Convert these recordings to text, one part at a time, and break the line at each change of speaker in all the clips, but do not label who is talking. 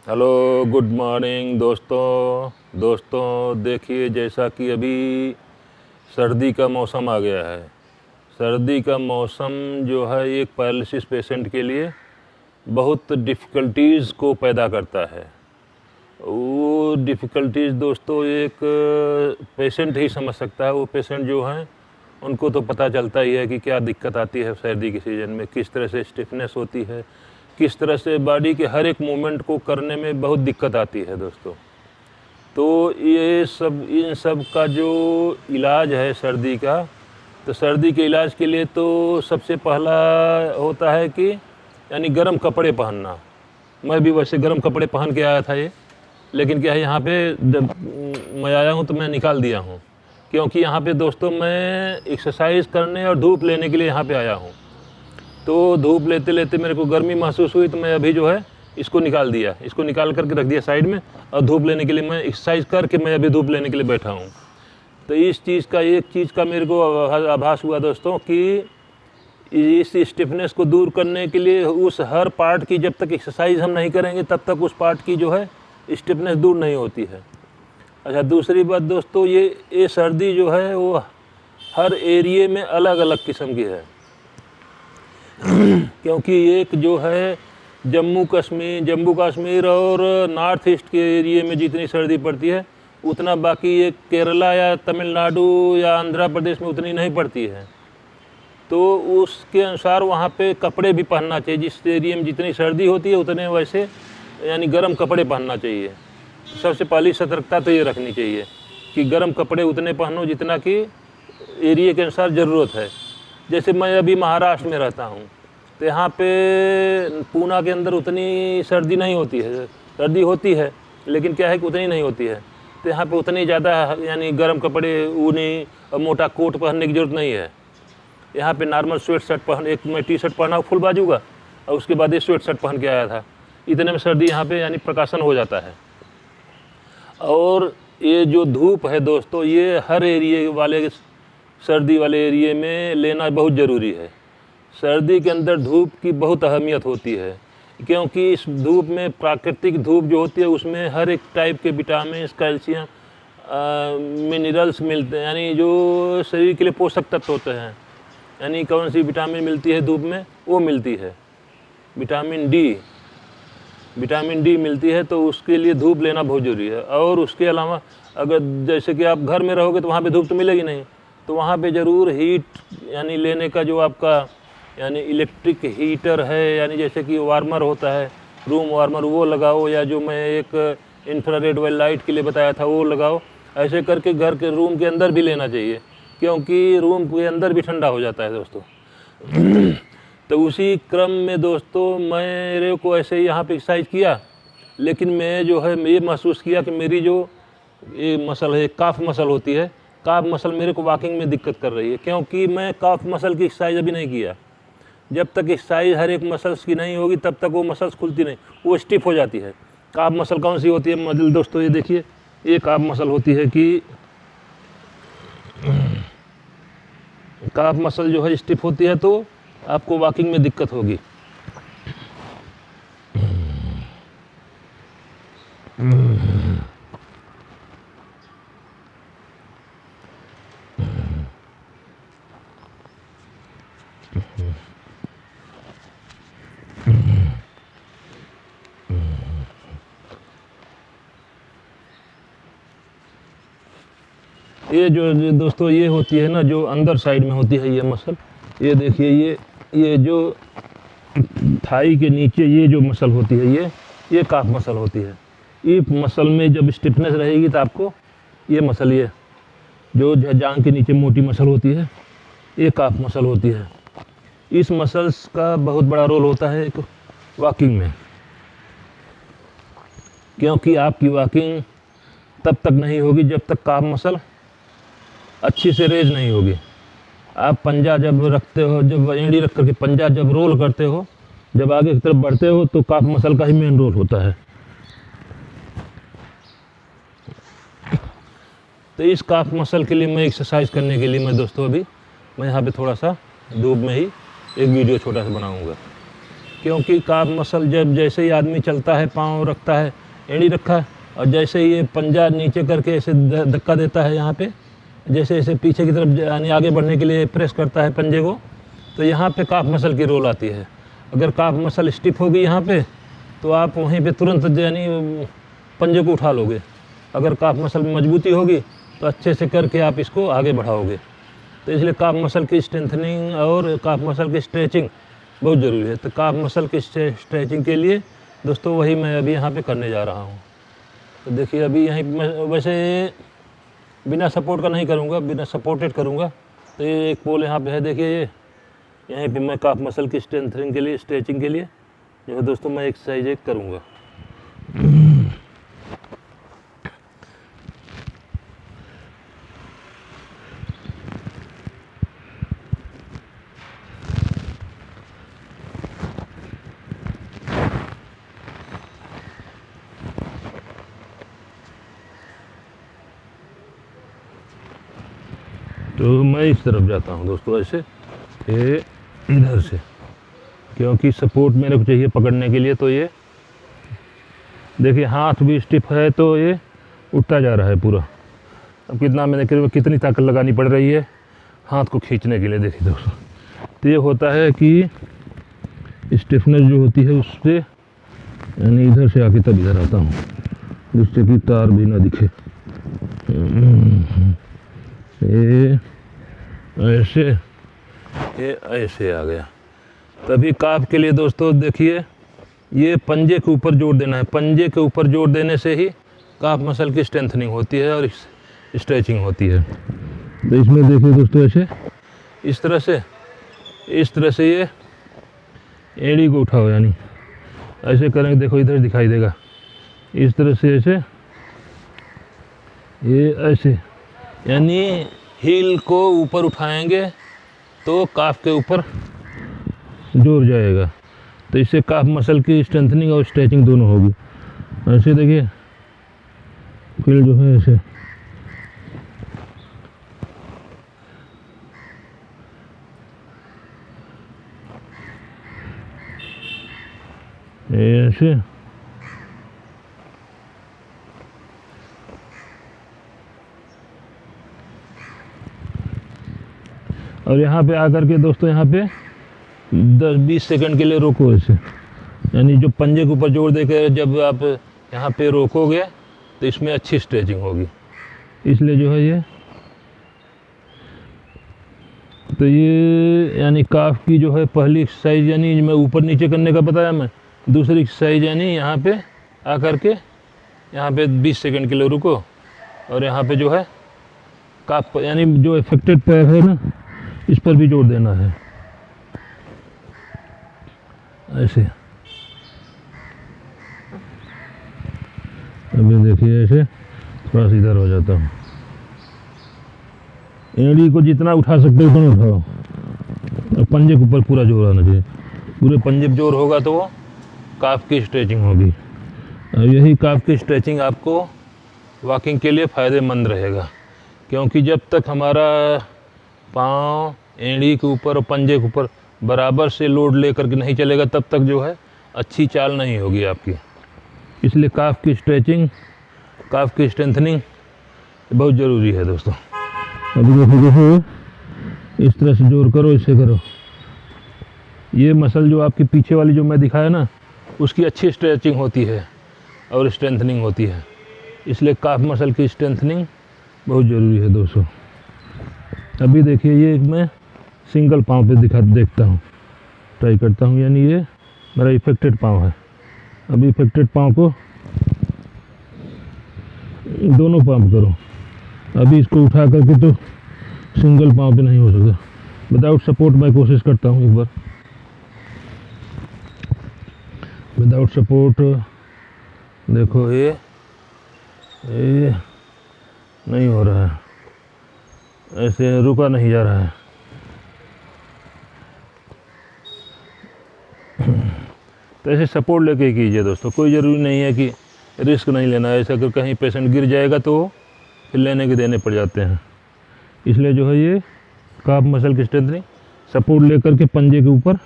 Hello, good morning दोस्तों देखिए, जैसा कि अभी सर्दी का मौसम आ गया है। सर्दी का मौसम जो है एक पैरालिसिस पेशेंट के लिए बहुत डिफ़िकल्टीज़ को पैदा करता है। वो डिफ़िकल्टीज़ दोस्तों एक पेशेंट ही समझ सकता है। वो पेशेंट जो हैं उनको तो पता चलता ही है कि क्या दिक्कत आती है सर्दी के सीज़न में, किस तरह से स्टिफनेस होती है, किस तरह से बॉडी के हर एक मूवमेंट को करने में बहुत दिक्कत आती है दोस्तों। तो इन सब का जो इलाज है सर्दी का, तो सर्दी के इलाज के लिए तो सबसे पहला होता है कि यानी गर्म कपड़े पहनना। मैं भी वैसे गर्म कपड़े पहन के आया था लेकिन क्या है, यहाँ पे जब मैं आया हूँ तो मैं निकाल दिया हूँ, क्योंकि यहाँ पे दोस्तों मैं एक्सरसाइज करने और धूप लेने के लिए यहाँ पे आया हूँ। तो धूप लेते लेते मेरे को गर्मी महसूस हुई, तो मैं अभी जो है इसको निकाल दिया, इसको निकाल करके रख दिया साइड में, और धूप लेने के लिए मैं एक्सरसाइज करके मैं अभी धूप लेने के लिए बैठा हूँ। तो एक चीज़ का मेरे को आभास हुआ दोस्तों कि इस स्टिफनेस को दूर करने के लिए उस हर पार्ट की जब तक एक्सरसाइज हम नहीं करेंगे तब तक उस पार्ट की जो है स्टिफनेस दूर नहीं होती है। अच्छा, दूसरी बात दोस्तों, ये सर्दी जो है वो हर एरिए में अलग अलग किस्म की है। क्योंकि एक जो है जम्मू कश्मीर और नॉर्थ ईस्ट के एरिए में जितनी सर्दी पड़ती है उतना बाकी ये केरला या तमिलनाडु या आंध्र प्रदेश में उतनी नहीं पड़ती है। तो उसके अनुसार वहाँ पे कपड़े भी पहनना चाहिए। जिस एरिया में जितनी सर्दी होती है उतने वैसे यानी गर्म कपड़े पहनना चाहिए। सबसे पहली सतर्कता तो ये रखनी चाहिए कि गर्म कपड़े उतने पहनो जितना कि एरिया के अनुसार ज़रूरत है। जैसे मैं अभी महाराष्ट्र में रहता हूँ, तो यहाँ पे पूना के अंदर उतनी सर्दी नहीं होती है। सर्दी होती है लेकिन क्या है कि उतनी नहीं होती है। तो यहाँ पे उतनी ज़्यादा यानी गर्म कपड़े, ऊनी और मोटा कोट पहनने की ज़रूरत नहीं है। यहाँ पे नॉर्मल स्वेट शर्ट पहन, एक मैं टी शर्ट पहना फुल बाजू का, और उसके बाद ये स्वेट शर्ट पहन के आया था। इतने में सर्दी यहाँ पे यानी प्रकाशन हो जाता है। और ये जो धूप है दोस्तों, ये हर एरिए वाले सर्दी वाले एरिए में लेना बहुत ज़रूरी है। सर्दी के अंदर धूप की बहुत अहमियत होती है, क्योंकि इस धूप में प्राकृतिक धूप जो होती है उसमें हर एक टाइप के विटामिन, कैल्शियम, मिनरल्स मिलते हैं, यानी जो शरीर के लिए पोषक तत्व होते हैं। यानी कौन सी विटामिन मिलती है धूप में, वो मिलती है विटामिन डी मिलती है। तो उसके लिए धूप लेना बहुत ज़रूरी है। और उसके अलावा अगर जैसे कि आप घर में रहोगे तो वहाँ पे धूप तो मिलेगी नहीं, तो वहाँ पे ज़रूर हीट यानी लेने का जो आपका यानी इलेक्ट्रिक हीटर है, यानी जैसे कि वार्मर होता है, रूम वार्मर, वो लगाओ, या जो मैं एक इंफ्रारेड वाली लाइट के लिए बताया था वो लगाओ। ऐसे करके घर के रूम के अंदर भी लेना चाहिए, क्योंकि रूम के अंदर भी ठंडा हो जाता है दोस्तों। तो उसी क्रम में दोस्तों मेरे को ऐसे यहाँ पे एक्सरसाइज किया, लेकिन मैं जो है ये महसूस किया कि मेरी जो ये मसल है, काफ मसल होती है, काफ मसल मेरे को वॉकिंग में दिक्कत कर रही है। क्योंकि मैं काफ मसल की एक्सरसाइज अभी नहीं किया। जब तक एक्सरसाइज हर एक मसल्स की नहीं होगी तब तक वो मसल्स खुलती नहीं, वो स्टिफ हो जाती है। काफ मसल कौन सी होती है मसल दोस्तों, ये देखिए, ये काफ मसल होती है कि काफ मसल जो है स्टिफ होती है तो आपको वॉकिंग में दिक्कत होगी। ये जो दोस्तों ये होती है ना, जो अंदर साइड में होती है ये मसल, ये देखिए, ये जो थाई के नीचे ये जो मसल होती है ये काफ मसल होती है। इस मसल में जब स्टिफनेस रहेगी तो आपको ये मसल, ये जो जांघ के नीचे मोटी मसल होती है, ये काफ मसल होती है। इस मसल्स का बहुत बड़ा रोल होता है एक वॉकिंग में, क्योंकि आपकी वॉकिंग तब तक नहीं होगी जब तक काफ मसल अच्छी से रेज नहीं होगी। आप पंजा जब रखते हो, जब एड़ी रख करके पंजा जब रोल करते हो, जब आगे की तरफ बढ़ते हो, तो काफ मसल का ही मेन रोल होता है। तो इस काफ मसल के लिए मैं एक्सरसाइज करने के लिए मैं दोस्तों अभी मैं यहाँ पे थोड़ा सा धूप में ही एक वीडियो छोटा सा बनाऊँगा, क्योंकि काफ मसल जब जैसे ही आदमी चलता है, पाँव रखता है, एड़ी रखा है, और जैसे ही ये पंजा नीचे करके ऐसे धक्का देता है यहाँ पे, जैसे ऐसे पीछे की तरफ यानी आगे बढ़ने के लिए प्रेस करता है पंजे को, तो यहाँ पे काफ मसल की रोल आती है। अगर काफ मसल स्टिफ होगी यहाँ पे तो आप वहीं पे तुरंत यानी पंजे को उठा लोगे। अगर काफ मसल में मजबूती होगी तो अच्छे से करके आप इसको आगे बढ़ाओगे। तो इसलिए काफ मसल की स्ट्रेंथनिंग और काफ मसल की स्ट्रेचिंग बहुत ज़रूरी है। तो काफ मसल की स्ट्रेचिंग के लिए दोस्तों वही मैं अभी यहाँ पे करने जा रहा हूँ। तो देखिए अभी यहीं वैसे बिना सपोर्ट का नहीं करूँगा, बिना सपोर्टेड करूँगा। तो ये एक पोल यहाँ पे है, देखिए ये यहीं पे मैं काफ मसल की स्ट्रेंथनिंग के लिए, स्ट्रेचिंग के लिए जो है दोस्तों मैं एक्सरसाइज एक करूँगा। तो मैं इस तरफ जाता हूँ दोस्तों, ऐसे ये इधर से, क्योंकि सपोर्ट मेरे को चाहिए पकड़ने के लिए। तो ये देखिए हाथ भी स्टिफ है तो ये उठता जा रहा है पूरा। अब कितना मैंने कितनी ताकत लगानी पड़ रही है हाथ को खींचने के लिए, देखिए दोस्तों। तो ये होता है कि स्टिफनेस जो होती है उससे, यानी इधर से आके तब इधर आता हूँ जिससे कि तार भी ना दिखे। ये ऐसे आ गया। तभी काफ के लिए दोस्तों देखिए ये पंजे के ऊपर जोर देना है। पंजे के ऊपर जोर देने से ही काफ मसल की स्ट्रेंथनिंग होती है और स्ट्रेचिंग होती है। तो इसमें देखिए दोस्तों ऐसे इस तरह से ये एड़ी को उठाओ, यानी ऐसे करेंगे, देखो इधर दिखाई देगा। इस तरह से ऐसे ये ऐसे, यानी हील को ऊपर उठाएंगे तो काफ के ऊपर जोर जाएगा। तो इससे काफ मसल की स्ट्रेंथनिंग और स्ट्रेचिंग दोनों होगी। ऐसे देखिए फिर जो है ऐसे ऐसे और यहाँ पे आकर के दोस्तों यहाँ पे 10-20 सेकंड के लिए रोको ऐसे, यानी जो पंजे के ऊपर जोर देकर जब आप यहाँ पे रोकोगे तो इसमें अच्छी स्ट्रेचिंग होगी। इसलिए जो है ये, तो ये यानी काफ की जो है पहली एक्सरसाइज, यानी मैं ऊपर नीचे करने का बताया मैं। दूसरी एक्सरसाइज यानी यहाँ पे आकर के यहाँ पे 20 सेकंड के लिए रुको और यहाँ पे जो है काफ यानी जो इफेक्टेड पैर है ना इस पर भी जोर देना है ऐसे। अभी देखिए ऐसे थोड़ा सा इधर हो जाता हूँ। एड़ी को जितना उठा सकते हो उतना उठाओ और पंजे के ऊपर पूरा जोर आना चाहिए। पूरे पंजे पे जोर होगा तो वो काफ की स्ट्रेचिंग होगी। और यही काफ की स्ट्रेचिंग आपको वॉकिंग के लिए फ़ायदेमंद रहेगा, क्योंकि जब तक हमारा पाँव एड़ी के ऊपर और पंजे के ऊपर बराबर से लोड लेकर के नहीं चलेगा तब तक जो है अच्छी चाल नहीं होगी आपकी। इसलिए काफ की स्ट्रेचिंग, काफ की स्ट्रेंथनिंग बहुत ज़रूरी है दोस्तों। अभी देखो इस तरह से जोर करो, इससे करो। ये मसल जो आपकी पीछे वाली जो मैं दिखाया ना उसकी अच्छी स्ट्रेचिंग होती है और स्ट्रेंथनिंग होती है। इसलिए काफ मसल की स्ट्रेंथनिंग बहुत ज़रूरी है दोस्तों। अभी देखिए ये मैं सिंगल पाँव पे देखता हूँ, ट्राई करता हूँ, यानी ये मेरा इफेक्टेड पाँव है। अभी इफेक्टेड पाँव को दोनों पाँव करो। अभी इसको उठा करके तो सिंगल पाँव पे नहीं हो सकता, विदाउट सपोर्ट मैं कोशिश करता हूँ एक बार। विदाउट सपोर्ट देखो ये नहीं हो रहा है, ऐसे रुका नहीं जा रहा है। तो ऐसे सपोर्ट लेके कीजिए दोस्तों। कोई ज़रूरी नहीं है कि रिस्क नहीं लेना है। ऐसे अगर कहीं पेशेंट गिर जाएगा तो फिर लेने के देने पड़ जाते हैं। इसलिए जो है ये काफ मसल की स्ट्रेंथनिंग सपोर्ट लेकर के पंजे के ऊपर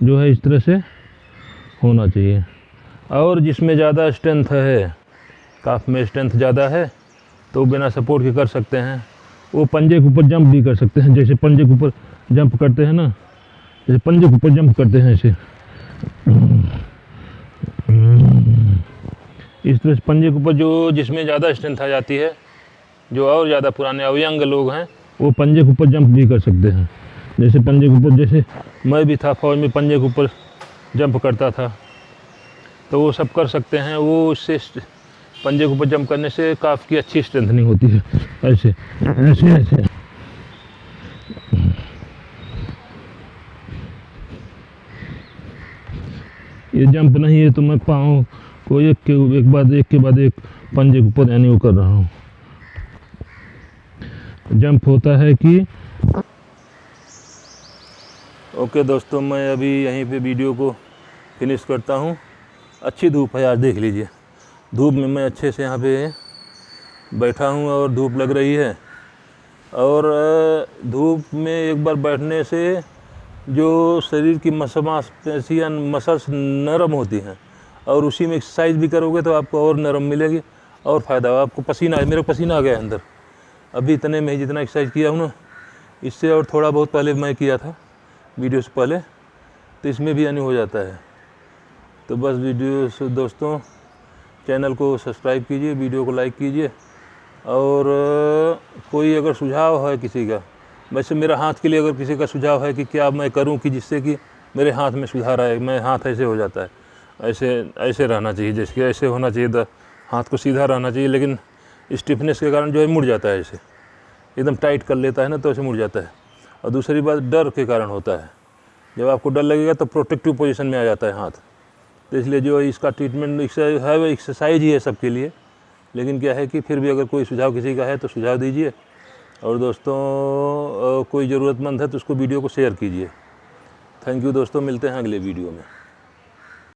जो है इस तरह से होना चाहिए। और जिसमें ज़्यादा स्ट्रेंथ है, काफ में स्ट्रेंथ ज़्यादा है, तो बिना सपोर्ट के कर सकते हैं। वो पंजे के ऊपर जंप भी कर सकते हैं, जैसे पंजे के ऊपर जंप करते हैं ना, जैसे पंजे के ऊपर जंप करते हैं ऐसे, इस तरह से पंजे के ऊपर जो जिसमें ज़्यादा स्ट्रेंथ आ जाती है, जो और ज़्यादा पुराने अवयंग लोग हैं, वो पंजे के ऊपर जंप भी कर सकते हैं। जैसे पंजे के ऊपर, जैसे मैं भी था फौज में, पंजे के ऊपर जंप करता था, तो वो सब कर सकते हैं। वो उससे पंजे के ऊपर जंप करने से काफ़ की अच्छी स्ट्रेंथनिंग होती है। ऐसे ऐसे ऐसे ये जंप नहीं है तो मैं पाँव को एक के बाद एक पंजे के ऊपर यानी वो कर रहा हूँ। जंप होता है कि ओके दोस्तों, मैं अभी यहीं पे वीडियो को फिनिश करता हूँ। अच्छी धूप है आज, देख लीजिए। धूप में मैं अच्छे से यहाँ पे बैठा हूँ और धूप लग रही है। और धूप में एक बार बैठने से जो शरीर की मांसपेशियाँ मसल्स नरम होती हैं, और उसी में एक्सरसाइज भी करोगे तो आपको और नरम मिलेगी और फ़ायदा। आपको पसीना, मेरे पसीना आ गया अंदर अभी इतने में, जितना एक्सरसाइज किया हूँ ना, इससे और थोड़ा बहुत पहले मैं किया था वीडियो से पहले, तो इसमें भी यानी हो जाता है। तो बस वीडियो से दोस्तों, चैनल को सब्सक्राइब कीजिए, वीडियो को लाइक कीजिए। और कोई अगर सुझाव है किसी का, वैसे मेरा हाथ के लिए अगर किसी का सुझाव है कि क्या मैं करूं कि जिससे कि मेरे हाथ में सुधार आए, मैं हाथ ऐसे हो जाता है, ऐसे रहना चाहिए, जैसे कि ऐसे होना चाहिए, हाथ को सीधा रहना चाहिए, लेकिन स्टिफनेस के कारण जो है मुड़ जाता है, ऐसे एकदम टाइट कर लेता है ना, तो ऐसे मुड़ जाता है। और दूसरी बात डर के कारण होता है, जब आपको डर लगेगा तो प्रोटेक्टिव पोजीशन में आ जाता है हाथ। तो इसलिए जो इसका ट्रीटमेंट है वो एक्सरसाइज ही है सबके लिए। लेकिन क्या है कि फिर भी अगर कोई सुझाव किसी का है तो सुझाव दीजिए। और दोस्तों कोई ज़रूरतमंद है तो उसको वीडियो को शेयर कीजिए। थैंक यू दोस्तों, मिलते हैं अगले वीडियो में।